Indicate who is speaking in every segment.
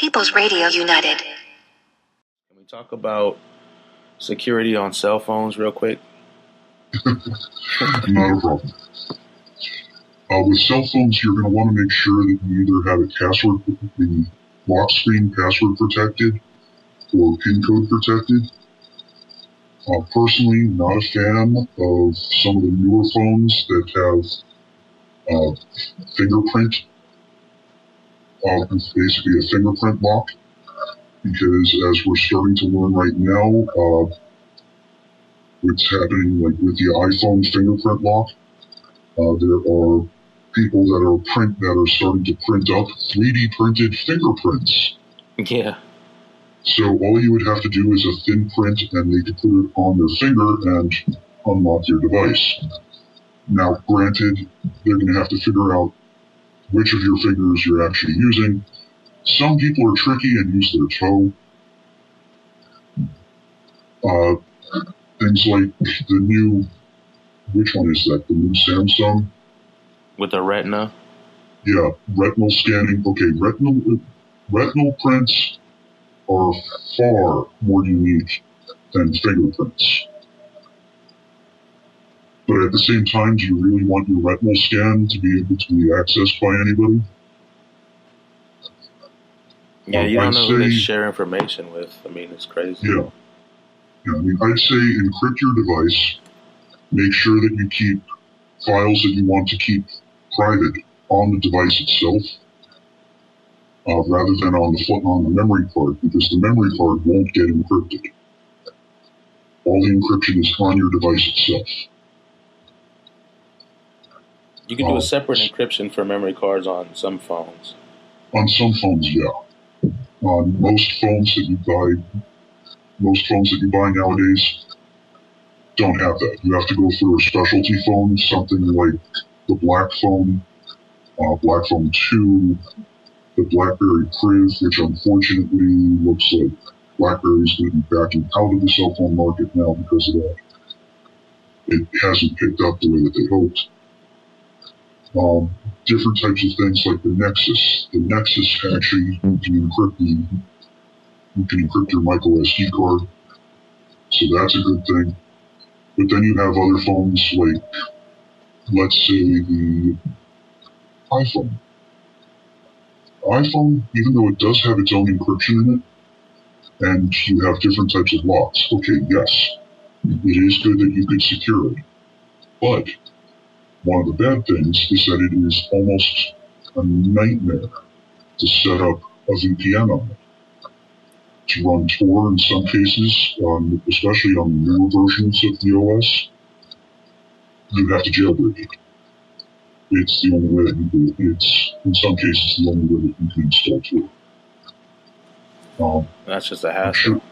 Speaker 1: People's Radio United.
Speaker 2: Can we talk about security on cell phones real quick?
Speaker 3: Not a problem. With cell phones, you're going to want to make sure that you either have the lock screen password protected or PIN code protected. Personally, not a fan of some of the newer phones that have fingerprint, basically a fingerprint lock, because as we're starting to learn right now, what's happening like with the iPhone fingerprint lock, there are people that are starting to print up 3D printed fingerprints.
Speaker 2: Yeah.
Speaker 3: So all you would have to do is a thin print, and they could put it on their finger and unlock your device. Now, granted, they're going to have to figure out which of your fingers you're actually using. Some people are tricky and use their toe. Things like the new, which one is that? The new Samsung?
Speaker 2: With the retina?
Speaker 3: Yeah, retinal scanning. Okay, retinal prints are far more unique than fingerprints. But at the same time, do you really want your retinal scan to be able to be accessed by anybody?
Speaker 2: Yeah, you don't know who to share information with. I mean, it's crazy.
Speaker 3: Yeah. I mean, I'd say encrypt your device. Make sure that you keep files that you want to keep private on the device itself, rather than on the memory card, because the memory card won't get encrypted. All the encryption is on your device itself.
Speaker 2: You can do a separate encryption for memory cards on some phones.
Speaker 3: On some phones, yeah. On most phones that you buy nowadays don't have that. You have to go for a specialty phone, something like the Black Phone, Black Phone 2, the BlackBerry Priv, which unfortunately looks like BlackBerry's going to be backing out of the cell phone market now because of that. It hasn't picked up the way that they hoped. Different types of things like the Nexus. The Nexus actually, you can encrypt your micro SD card, so that's a good thing. But then you have other phones like, let's say, the iPhone. iPhone, even though it does have its own encryption in it, and you have different types of locks, okay, yes, it is good that you could secure it. But one of the bad things is that it is almost a nightmare to set up a VPN on it. To run Tor in some cases, especially on the newer versions of the OS, you have to jailbreak it. It's the only way that you can, it's in some cases the only way that you can install Tor.
Speaker 2: That's just a hassle.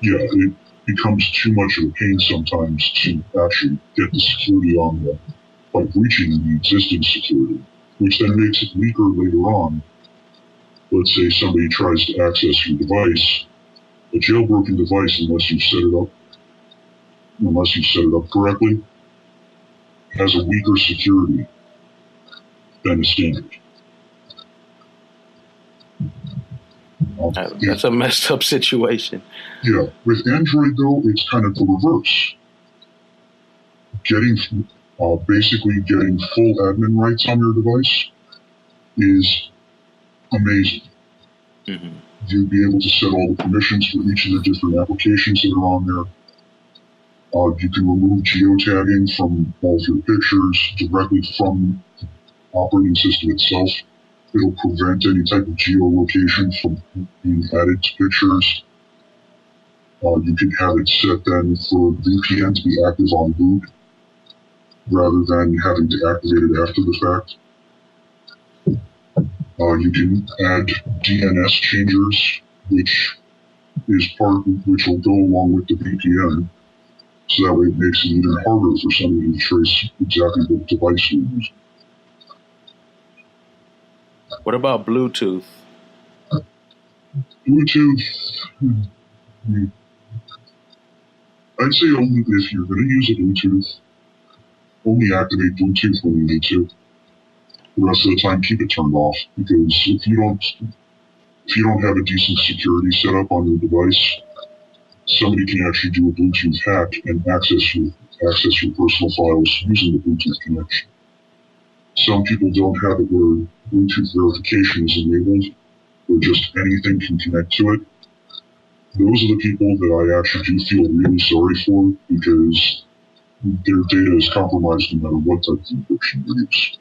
Speaker 3: Yeah, it becomes too much of a pain sometimes to actually get the security on there by breaching the existing security, which then makes it weaker later on. Let's say somebody tries to access your device, a jailbroken device, unless you set it up correctly, has a weaker security than a standard.
Speaker 2: That's a messed up situation.
Speaker 3: Yeah, with Android though, it's kind of the reverse. Basically getting full admin rights on your device is amazing.
Speaker 2: Mm-hmm.
Speaker 3: You'd be able to set all the permissions for each of the different applications that are on there. You can remove geotagging from all of your pictures directly from the operating system itself. It'll prevent any type of geolocation from being added to pictures. You can have it set then for VPN to be active on boot, rather than having to activate it after the fact. You can add DNS changers, which will go along with the VPN, so that way it makes it even harder for somebody to trace exactly what device you use.
Speaker 2: What about Bluetooth?
Speaker 3: Bluetooth, I'd say only if you're going to use a Bluetooth, only activate Bluetooth when you need to. The rest of the time, keep it turned off, because if if you don't have a decent security setup on your device, somebody can actually do a Bluetooth hack and access your personal files using the Bluetooth connection. Some people don't have it where Bluetooth verification is enabled, where just anything can connect to it. Those are the people that I actually do feel really sorry for, because their data is compromised no matter what type of encryption you use.